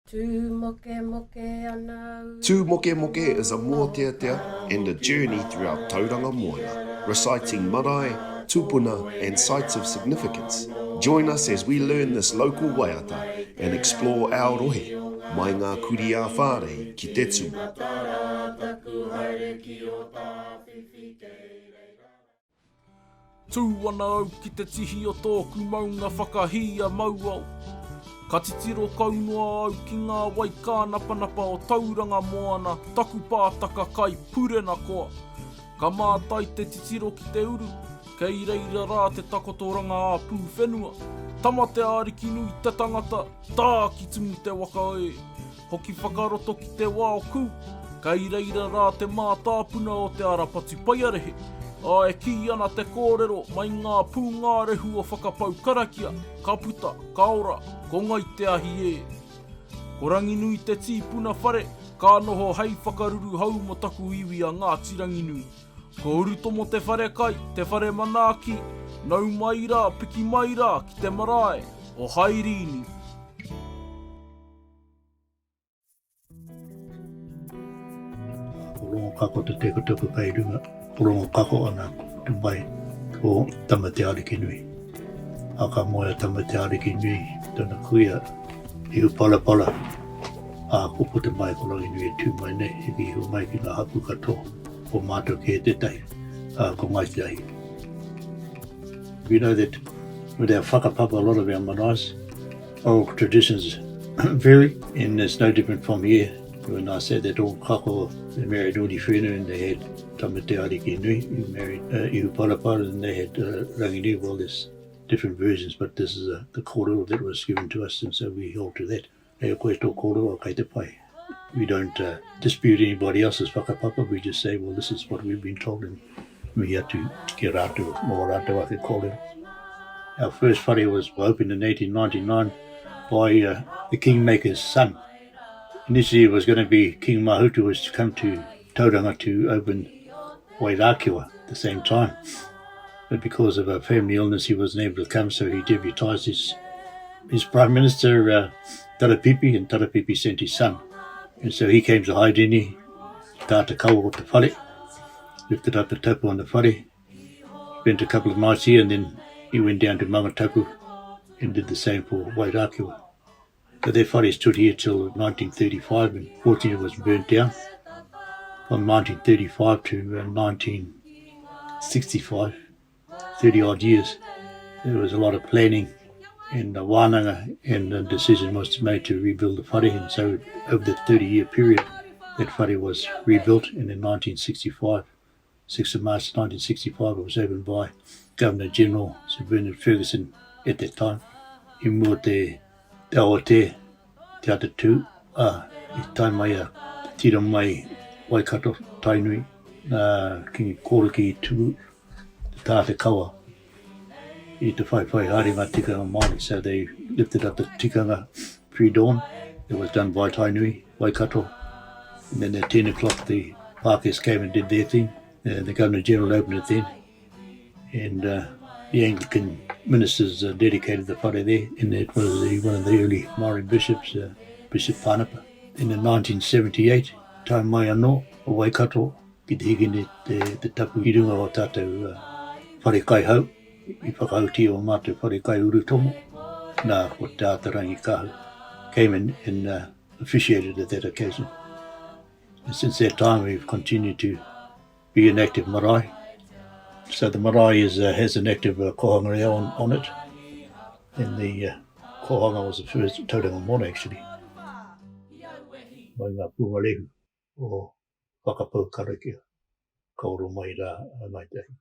Tū Moke Moke is a moateatea and a journey throughout Tauranga Moana, reciting marae, tupuna and sites of significance. Join us as we learn this local waiata and explore Aorohe, mai ngā kuri a whare ki te tū. Tūwana au ki te tihi o tōku maunga whakahia mauau. Ka titiro kaunua au ki ngā wai kānapanapa o Tauranga Moana, taku pātaka kai purena koa. Ka mātai te titiro ki te uru, kei reira rā te takotoranga a pū whenua. Tama te āriki nui te tangata, tā ki tumu te waka e. Hoki whakaroto ki te wā o kū, kei reira rā te mātāpuna o te arapatu paiarehe. A e ki ana te kōrero mai ngā pūngārehu o whakapau karakia, ka puta, ka ora, ko ngai te ahi e. Ko rangi nui te tīpuna whare, ka noho hei whakaruru hau mo taku iwi a ngā tirangi nui. Ko urutomo te whare kai, te whare manaaki, nau mai rā, piki mai rā ki te marae o Hairini. Rongo kako te teko tuku kai runga. Rongo kako ana te mai ko tama te ariki nui. Aka moia tama te ariki nui, tana kuia i hu pala pala. A kupu te mai ko rangi nui e tū mai nei, e ki hu mai ki ngā hapu katoa, ko mātou ke te tai, ko ngai te ahi. We know that with our whakapapa, a lot of our maraes, oral traditions vary, and it's no different from here. When I said that all kako, they married Uri Whenu and they had Tamate Ariki Nui, who married Ihu Parapara, and they had Rangi Nui. Well, there's different versions, but this is the kōrero that was given to us, and so we hold to that. Hei koe tō kōrero kei te pai. We don't dispute anybody else's whakapapa, we just say, well, this is what we've been told, and we have to get rātou, mō rātou ake kōrero. Our first whare was opened in 1899 by the Kingmaker's son. Initially it was going to be King Mahutu was to come to Tauranga to open Wairakua at the same time. But because of a family illness he wasn't able to come, so he deputised his Prime Minister Tarapipi, and Tarapipi sent his son. And so he came to Haidini, tāta kaua o te whare, lifted up the tapu on the whare, spent a couple of nights here, and then he went down to Mangatapu and did the same for Wairakua. So their whare stood here till 1935, and fortunately it was burnt down. From 1935 to 1965, 30 odd years, there was a lot of planning in the wānanga, and the decision was made to rebuild the whare, and so over the 30-year period that whare was rebuilt, and in 1965, 6th of March 1965, it was opened by Governor General Sir Bernard Ferguson at that time. He mua te aote, te atatū, I tai mai a tira mai Waikato, Tainui, ki kōriki i tū, te tāte kawa, I te whaiwhai haringa tikanga Māori. So they lifted up the tikanga pre-dawn. It was done by Tainui, Waikato. And then at 10 o'clock the Pākehās came and did their thing. The Governor General opened it then. And the Anglican ministers dedicated the whare there, and it was one of the early Māori bishops, Bishop Whanapa. In 1978, tai mai anō o Waikato, ki te hikini te tapu I runga o tātou whare kai hau, I whakahauti o mātou whare kai urutomo, nā ko tāta rangi kahu, came and officiated at that occasion. And since that time we've continued to be an active marae. So the marae has an active kohanga reo on it, and the kohanga was the first Tauranga Moana actually. Mai ngā pūngalehu o whakapau karakia, kauro mai rā mai tahi.